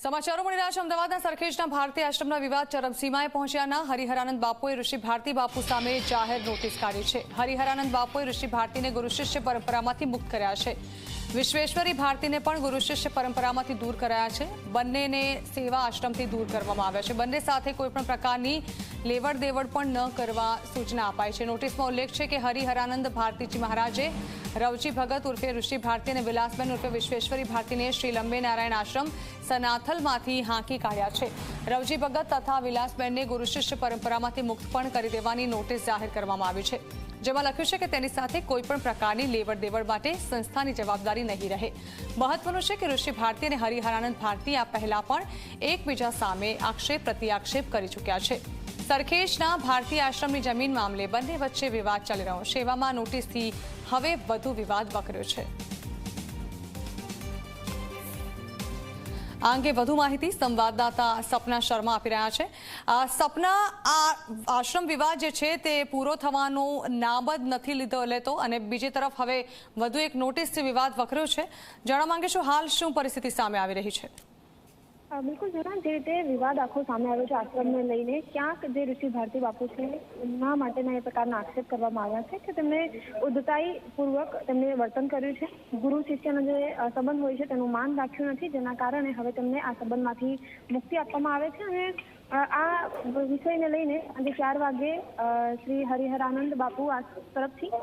સમાચારો મળી રહ્યા છે અમદાવાદના સરખેજના ભારતી આશ્રમના વિવાદ ચરમસીમાએ પહોંચ્યાના હરિહરાનંદ બાપુએ ઋષિ ભારતી બાપુ સામે જાહેર નોટિસ કાઢી છે। હરિહરાનંદ બાપુએ ઋષિ ભારતીને ગુરુ શિષ્ય પરંપરામાંથી મુક્ત કર્યા છે। વિશ્વેશ્વરી ભારતીને પણ ગુરુ શિષ્ય પરંપરામાંથી દૂર કરાયા છે। બંનેને સેવા આશ્રમથી દૂર કરવામાં આવ્યા છે। બંને સાથે કોઈપણ પ્રકારની લેવડ દેવડ પણ ન કરવા સૂચના અપાઈ છે। નોટિસમાં ઉલ્લેખ છે કે હરિહરાનંદ ભારતીજી મહારાજે રવજી ભગત ઉર્ફે ઋષિ ભારતી અને વિલાસબેન ઉર્ફે વિશ્વેશ્વરી ભારતીને શ્રી લંબે નારાયણ આશ્રમ સનાથલમાંથી હાંકી કાઢ્યા છે। રવજી ભગત તથા વિલાસબેનને ગુરુ શિષ્ય પરંપરામાંથી મુક્ત પણ કરી દેવાની નોટિસ જાહેર કરવામાં આવી છે, જેમાં લખ્યું છે કે તેની સાથે કોઈપણ પ્રકારની લેવડ દેવડ માટે સંસ્થાની જવાબદારી નહીં રહે। મહત્વનું છે કે ઋષિ ભારતી અને હરિહરાનંદ ભારતી આ પહેલા પણ એકબીજા સામે આક્ષેપ પ્રત્યાક્ષેપ કરી ચૂક્યા છે। સરખેજના ભારતી આશ્રમની જમીન મામલે બંને વચ્ચે વિવાદ ચાલી રહ્યો છે। એવામાં નોટિસથી હવે વધુ વિવાદ વકર્યો છે। આ અંગે વધુ માહિતી સંવાદદાતા સપના શર્મા આપી રહ્યા છે। સપના, આ આશ્રમ વિવાદ જે છે તે પૂરો થવાનો નામ જ નથી લીધો લેતો અને બીજી તરફ હવે વધુ એક નોટિસથી વિવાદ વકર્યો છે। જાણવા માંગીશું હાલ શું પરિસ્થિતિ સામે આવી રહી છે? બિલકુલ જણા, જે રીતે વિવાદ આખો સામે આવ્યો છે આશ્રમને લઈને, ક્યાંક જે ઋષિ ભારતી બાપુ છે એમના માટેના એ પ્રકારના આક્ષેપ કરવામાં આવ્યા છે કે તેમણે ઉદ્ધતાઈ પૂર્વક તેમને વર્તન કર્યું છે। ગુરુ શિષ્યનો જે સંબંધ હોય છે તેનું માન રાખ્યું નથી, જેના કારણે હવે તેમને આ સંબંધમાંથી મુક્તિ આપવામાં આવે છે। અને આ વિષયને લઈને આજે 4 વાગે શ્રી હરિહરાનંદ બાપુ તરફથી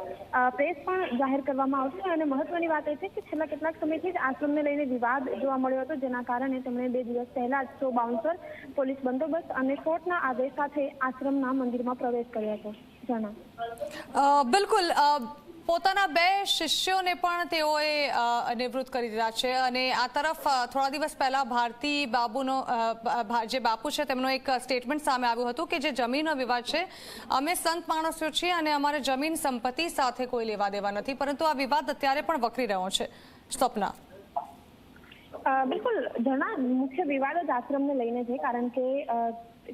પ્રેસ પણ જાહેર કરવામાં આવશે। અને મહત્વની વાત એ છે કે છેલ્લા કેટલાક સમયથી જ આશ્રમને લઈને વિવાદ જોવા મળ્યો હતો, જેના કારણે તેમણે 2 દિવસ પહેલા જ 100 બાઉન્સર, પોલીસ બંદોબસ્ત અને કોર્ટના આદેશ સાથે આશ્રમના મંદિરમાં પ્રવેશ કર્યો હતો। જણા બિલકુલ, પોતાના 2 શિષ્યોને પણ તેઓએ નિવૃત્ત કરી દીધા છે અને આ તરફ થોડા દિવસ પહેલા ભારતી બાબુનો જે બાપુ છે તેમનો એક સ્ટેટમેન્ટ સામે આવ્યું હતું કે જે જમીનનો વિવાદ છે, અમે સંત માણસો છીએ અને અમારે જમીન સંપત્તિ સાથે કોઈ લેવા દેવા નથી, પરંતુ આ વિવાદ અત્યારે પણ વકરી રહ્યો છે। સપના, બિલકુલ જણા, મુખ્ય વિવાદ જ આશ્રમને લઈને છે, કારણ કે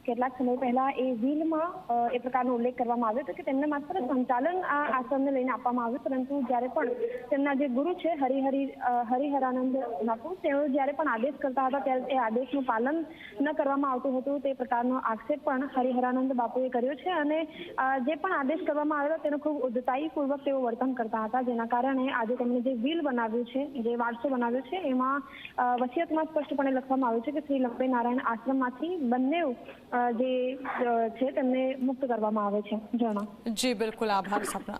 કેટલાક સમય પહેલા એ વિલમાં એ પ્રકારનો ઉલ્લેખ કરવામાં આવ્યો હતો કે તેમને માત્ર સંચાલન આ આશ્રમને લઈને આપવામાં આવ્યું, પરંતુ જ્યારે પણ તેમના જે ગુરુ છે હરિહરાનંદ બાપુ, તેઓ જ્યારે પણ આદેશ કરતા હતા ત્યારે એ આદેશનું પાલન ન કરવામાં આવતું હતું, તે પ્રકારનો આક્ષેપ પણ હરિહરાનંદ બાપુએ કર્યો છે। અને જે પણ આદેશ કરવામાં આવ્યો તેનો ખૂબ ઉદ્ધતાઈપૂર્વક તેઓ વર્તન કરતા હતા, જેના કારણે આજે તેમણે જે વિલ બનાવ્યું છે, જે વારસો બનાવ્યો છે, એમાં વસિયતમાં સ્પષ્ટપણે લખવામાં આવ્યું છે કે શ્રી લંબે નારાયણ આશ્રમમાંથી બંને જે છે તેમને મુક્ત કરવામાં આવે છે। જણા જી બિલકુલ, આભાર સપના।